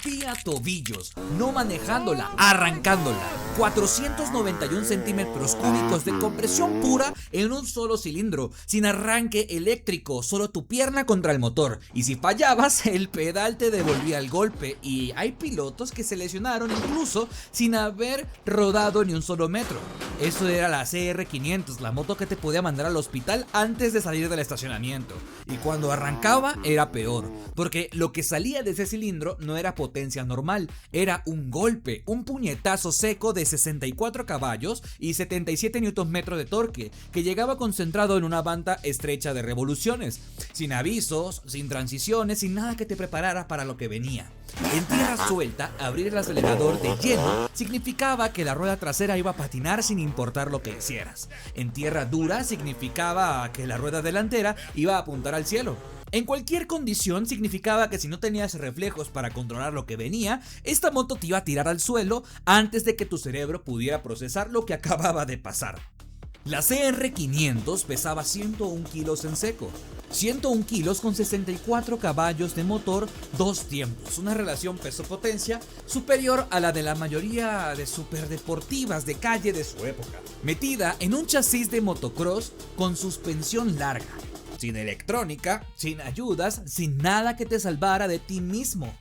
rompía tobillos, no manejándola, arrancándola. 491 centímetros cúbicos de compresión pura en un solo cilindro, sin arranque eléctrico, solo tu pierna contra el motor. Y si fallabas, el pedal te devolvía el golpe. Y hay pilotos que se lesionaron incluso sin haber rodado ni un solo metro. Eso era la CR500, la moto que te podía mandar al hospital antes de salir del estacionamiento. Y cuando arrancaba era peor, porque lo que salía de ese cilindro no era potencia normal, era un golpe, un puñetazo seco de 64 caballos y 77 Nm de torque, que llegaba concentrado en una banda estrecha de revoluciones, sin avisos, sin transiciones, sin nada que te preparara para lo que venía. En tierra suelta, abrir el acelerador de lleno significaba que la rueda trasera iba a patinar sin importar lo que hicieras. En tierra dura significaba que la rueda delantera iba a apuntar al cielo. En cualquier condición significaba que si no tenías reflejos para controlar lo que venía, esta moto te iba a tirar al suelo antes de que tu cerebro pudiera procesar lo que acababa de pasar. La CR500 pesaba 101 kilos en seco, 101 kilos con 64 caballos de motor, 2 tiempos, una relación peso-potencia superior a la de la mayoría de superdeportivas de calle de su época, metida en un chasis de motocross con suspensión larga, sin electrónica, sin ayudas, sin nada que te salvara de ti mismo.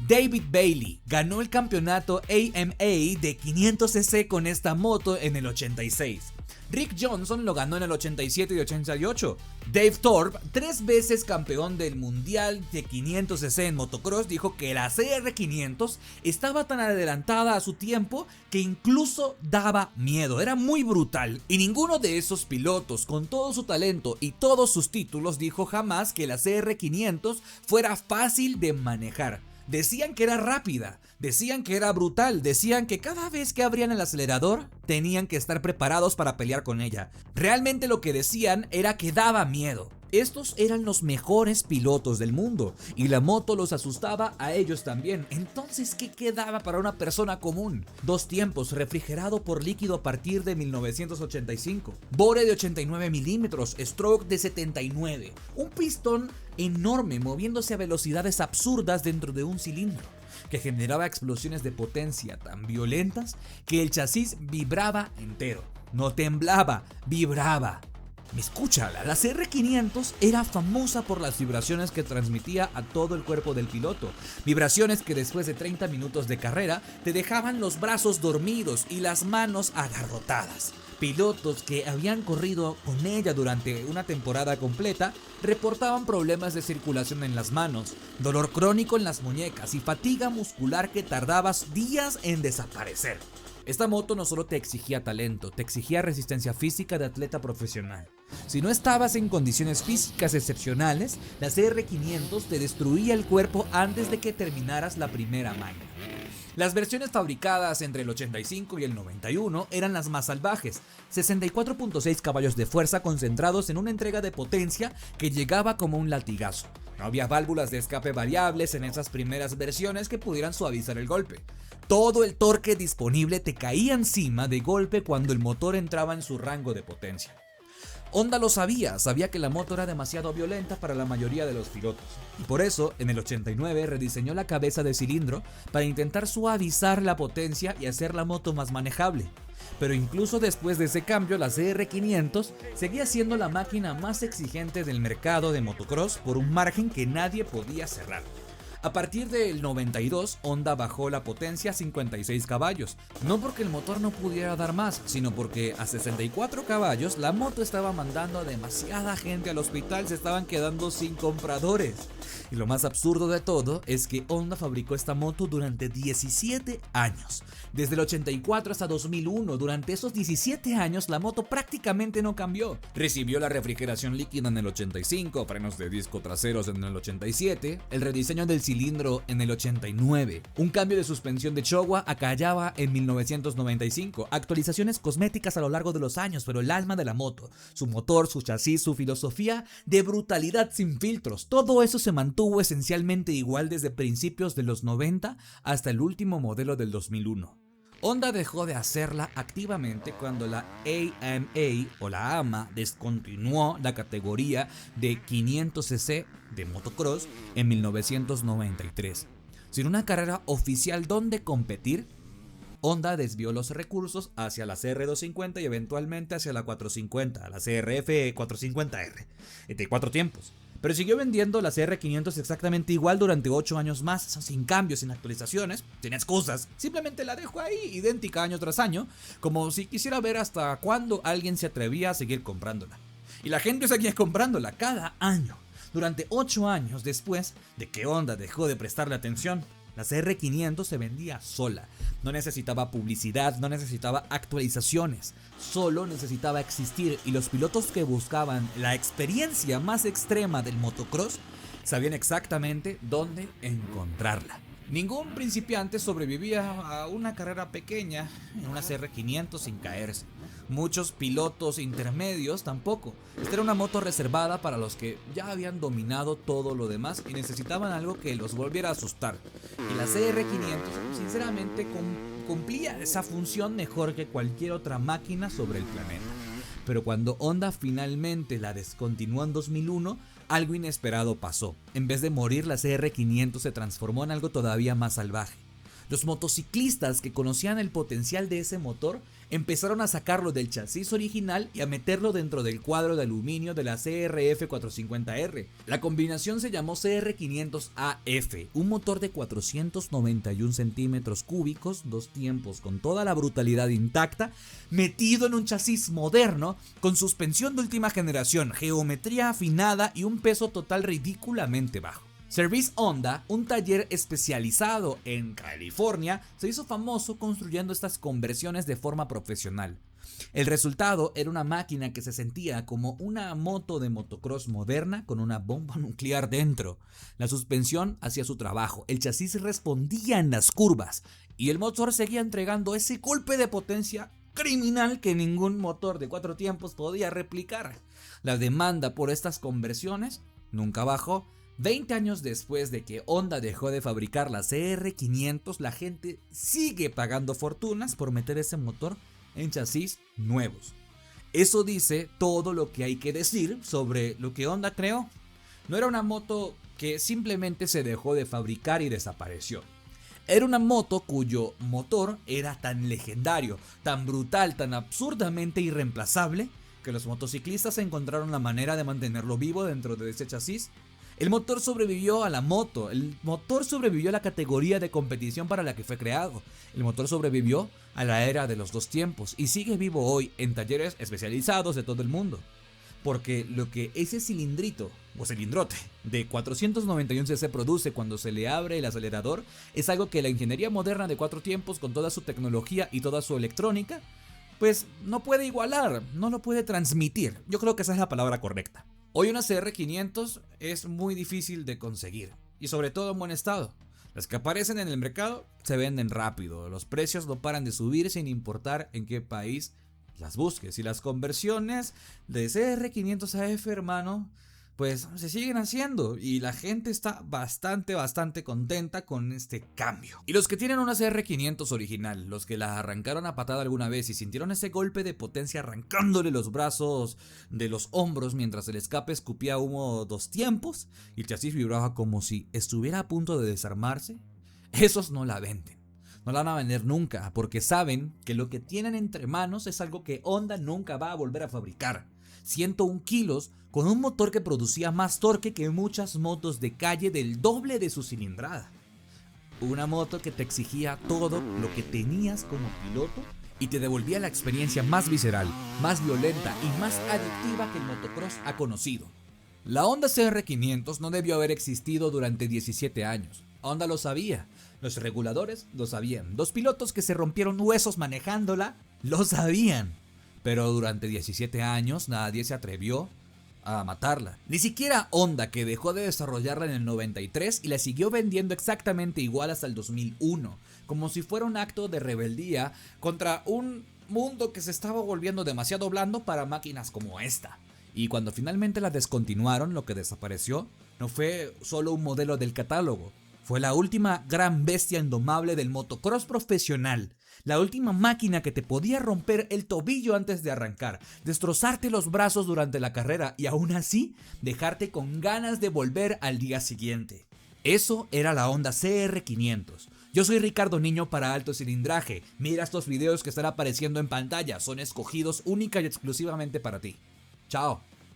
David Bailey ganó el campeonato AMA de 500cc con esta moto en el 86. Rick Johnson lo ganó en el 87 y 88. Dave Thorpe, 3 veces campeón del mundial de 500cc en motocross, dijo que la CR500 estaba tan adelantada a su tiempo que incluso daba miedo, era muy brutal. Y ninguno de esos pilotos, con todo su talento y todos sus títulos, dijo jamás que la CR500 fuera fácil de manejar. Decían que era rápida, decían que era brutal, decían que cada vez que abrían el acelerador tenían que estar preparados para pelear con ella. Realmente lo que decían era que daba miedo. Estos eran los mejores pilotos del mundo y la moto los asustaba a ellos también. Entonces, ¿qué quedaba para una persona común? 2 tiempos, refrigerado por líquido a partir de 1985, bore de 89 milímetros, stroke de 79, un pistón enorme moviéndose a velocidades absurdas dentro de un cilindro, que generaba explosiones de potencia tan violentas que el chasis vibraba entero. No temblaba, vibraba. ¿Me escucha? La CR500 era famosa por las vibraciones que transmitía a todo el cuerpo del piloto. Vibraciones que después de 30 minutos de carrera te dejaban los brazos dormidos y las manos agarrotadas. Pilotos que habían corrido con ella durante una temporada completa reportaban problemas de circulación en las manos, dolor crónico en las muñecas y fatiga muscular que tardabas días en desaparecer. Esta moto no solo te exigía talento, te exigía resistencia física de atleta profesional. Si no estabas en condiciones físicas excepcionales, la CR500 te destruía el cuerpo antes de que terminaras la primera malla. Las versiones fabricadas entre el 85 y el 91 eran las más salvajes, 64.6 caballos de fuerza concentrados en una entrega de potencia que llegaba como un latigazo. No había válvulas de escape variables en esas primeras versiones que pudieran suavizar el golpe. Todo el torque disponible te caía encima de golpe cuando el motor entraba en su rango de potencia. Honda lo sabía que la moto era demasiado violenta para la mayoría de los pilotos, y por eso en el 89 rediseñó la cabeza de cilindro para intentar suavizar la potencia y hacer la moto más manejable. Pero incluso después de ese cambio, la CR500 seguía siendo la máquina más exigente del mercado de motocross por un margen que nadie podía cerrar. A partir del 92, Honda bajó la potencia a 56 caballos, no porque el motor no pudiera dar más, sino porque a 64 caballos la moto estaba mandando a demasiada gente al hospital, se estaban quedando sin compradores. Y lo más absurdo de todo es que Honda fabricó esta moto durante 17 años, desde el 84 hasta 2001. Durante esos 17 años la moto prácticamente no cambió. Recibió la refrigeración líquida en el 85, frenos de disco traseros en el 87, el rediseño del cilindro en el 89, un cambio de suspensión de Showa a Kagawa en 1995, actualizaciones cosméticas a lo largo de los años, pero el alma de la moto, su motor, su chasis, su filosofía de brutalidad sin filtros, todo eso se mantuvo esencialmente igual desde principios de los 90 hasta el último modelo del 2001. Honda dejó de hacerla activamente cuando la AMA o la AMA descontinuó la categoría de 500cc de motocross en 1993. Sin una carrera oficial donde competir, Honda desvió los recursos hacia la CR250 y eventualmente hacia la 450, la CRF 450R, de 4 tiempos. Pero siguió vendiendo la CR500 exactamente igual durante 8 años más, sin cambios, sin actualizaciones, sin excusas. Simplemente la dejó ahí, idéntica año tras año, como si quisiera ver hasta cuándo alguien se atrevía a seguir comprándola. Y la gente seguía comprándola cada año. Durante 8 años después de que Honda dejó de prestarle atención, la CR500 se vendía sola. No necesitaba publicidad, no necesitaba actualizaciones, solo necesitaba existir, y los pilotos que buscaban la experiencia más extrema del motocross sabían exactamente dónde encontrarla. Ningún principiante sobrevivía a una carrera pequeña en una CR500 sin caerse. Muchos pilotos intermedios tampoco. Esta era una moto reservada para los que ya habían dominado todo lo demás y necesitaban algo que los volviera a asustar. Y la CR500 sinceramente cumplía esa función mejor que cualquier otra máquina sobre el planeta. Pero cuando Honda finalmente la descontinuó en 2001, algo inesperado pasó. En vez de morir, la CR500 se transformó en algo todavía más salvaje. Los motociclistas que conocían el potencial de ese motor empezaron a sacarlo del chasis original y a meterlo dentro del cuadro de aluminio de la CRF 450R. La combinación se llamó CR500AF, un motor de 491 centímetros cúbicos, 2 tiempos con toda la brutalidad intacta, metido en un chasis moderno con suspensión de última generación, geometría afinada y un peso total ridículamente bajo. Service Honda, un taller especializado en California, se hizo famoso construyendo estas conversiones de forma profesional. El resultado era una máquina que se sentía como una moto de motocross moderna con una bomba nuclear dentro. La suspensión hacía su trabajo, el chasis respondía en las curvas y el motor seguía entregando ese golpe de potencia criminal que ningún motor de 4 tiempos podía replicar. La demanda por estas conversiones nunca bajó. 20 años después de que Honda dejó de fabricar la CR500, la gente sigue pagando fortunas por meter ese motor en chasis nuevos. Eso dice todo lo que hay que decir sobre lo que Honda creó. No era una moto que simplemente se dejó de fabricar y desapareció. Era una moto cuyo motor era tan legendario, tan brutal, tan absurdamente irreemplazable, que los motociclistas encontraron la manera de mantenerlo vivo dentro de ese chasis. El motor sobrevivió a la moto, el motor sobrevivió a la categoría de competición para la que fue creado, el motor sobrevivió a la era de los 2 tiempos y sigue vivo hoy en talleres especializados de todo el mundo. Porque lo que ese cilindrito o cilindrote de 491 cc produce cuando se le abre el acelerador es algo que la ingeniería moderna de 4 tiempos, con toda su tecnología y toda su electrónica, pues no puede igualar, no lo puede transmitir. Yo creo que esa es la palabra correcta. Hoy una CR500 es muy difícil de conseguir y sobre todo en buen estado. Las que aparecen en el mercado se venden rápido, los precios no paran de subir sin importar en qué país las busques, y las conversiones de CR500AF, hermano, pues se siguen haciendo y la gente está bastante contenta con este cambio. Y los que tienen una CR500 original, los que la arrancaron a patada alguna vez y sintieron ese golpe de potencia arrancándole los brazos de los hombros mientras el escape escupía humo 2 tiempos y el chasis vibraba como si estuviera a punto de desarmarse, esos no la venden. No la van a vender nunca porque saben que lo que tienen entre manos es algo que Honda nunca va a volver a fabricar. 101 kilos con un motor que producía más torque que muchas motos de calle del doble de su cilindrada. Una moto que te exigía todo lo que tenías como piloto y te devolvía la experiencia más visceral, más violenta y más adictiva que el motocross ha conocido. La Honda CR500 no debió haber existido durante 17 años. Honda lo sabía, los reguladores lo sabían, los pilotos que se rompieron huesos manejándola lo sabían. Pero durante 17 años nadie se atrevió a matarla. Ni siquiera Honda, que dejó de desarrollarla en el 93 y la siguió vendiendo exactamente igual hasta el 2001, como si fuera un acto de rebeldía contra un mundo que se estaba volviendo demasiado blando para máquinas como esta. Y cuando finalmente la descontinuaron, lo que desapareció no fue solo un modelo del catálogo, fue la última gran bestia indomable del motocross profesional. La última máquina que te podía romper el tobillo antes de arrancar, destrozarte los brazos durante la carrera y aún así dejarte con ganas de volver al día siguiente. Eso era la Honda CR500. Yo soy Ricardo Niño para Alto Cilindraje. Mira estos videos que están apareciendo en pantalla, son escogidos única y exclusivamente para ti. Chao.